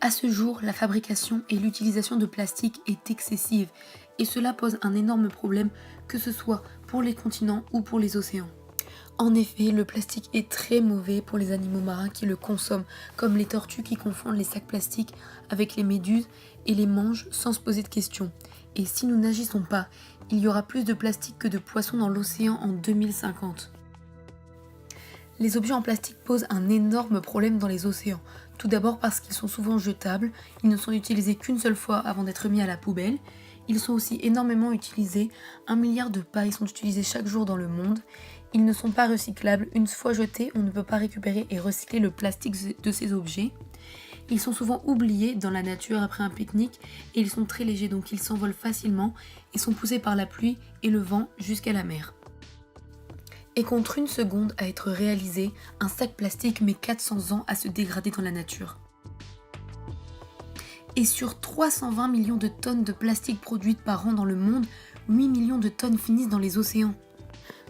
À ce jour, la fabrication et l'utilisation de plastique est excessive et cela pose un énorme problème, que ce soit pour les continents ou pour les océans. En effet, le plastique est très mauvais pour les animaux marins qui le consomment, comme les tortues qui confondent les sacs plastiques avec les méduses et les mangent sans se poser de questions. Et si nous n'agissons pas, il y aura plus de plastique que de poissons dans l'océan en 2050. Les objets en plastique posent un énorme problème dans les océans. Tout d'abord parce qu'ils sont souvent jetables, ils ne sont utilisés qu'une seule fois avant d'être mis à la poubelle. Ils sont aussi énormément utilisés, 1 milliard de pailles sont utilisées chaque jour dans le monde. Ils ne sont pas recyclables, une fois jetés, on ne peut pas récupérer et recycler le plastique de ces objets. Ils sont souvent oubliés dans la nature après un pique-nique et ils sont très légers donc ils s'envolent facilement et sont poussés par la pluie et le vent jusqu'à la mer. Et contre 1 seconde à être réalisé, un sac plastique met 400 ans à se dégrader dans la nature. Et sur 320 millions de tonnes de plastique produites par an dans le monde, 8 millions de tonnes finissent dans les océans.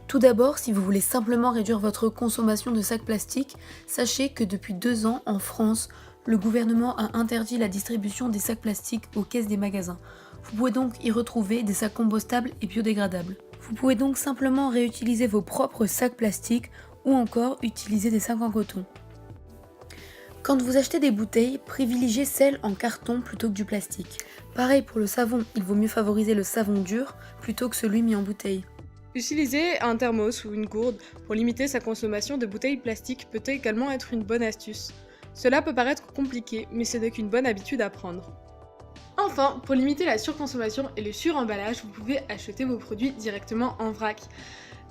Tout d'abord, si vous voulez simplement réduire votre consommation de sacs plastiques, sachez que depuis 2 ans, en France, le gouvernement a interdit la distribution des sacs plastiques aux caisses des magasins. Vous pouvez donc y retrouver des sacs compostables et biodégradables. Vous pouvez donc simplement réutiliser vos propres sacs plastiques ou encore utiliser des sacs en coton. Quand vous achetez des bouteilles, privilégiez celles en carton plutôt que du plastique. Pareil pour le savon, il vaut mieux favoriser le savon dur plutôt que celui mis en bouteille. Utiliser un thermos ou une gourde pour limiter sa consommation de bouteilles plastiques peut également être une bonne astuce. Cela peut paraître compliqué, mais ce n'est qu'une bonne habitude à prendre. Enfin, pour limiter la surconsommation et le suremballage, vous pouvez acheter vos produits directement en vrac.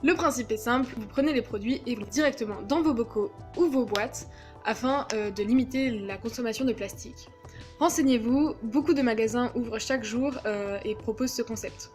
Le principe est simple, vous prenez les produits et vous les directement dans vos bocaux ou vos boîtes afin de limiter la consommation de plastique. Renseignez-vous, beaucoup de magasins ouvrent chaque jour et proposent ce concept.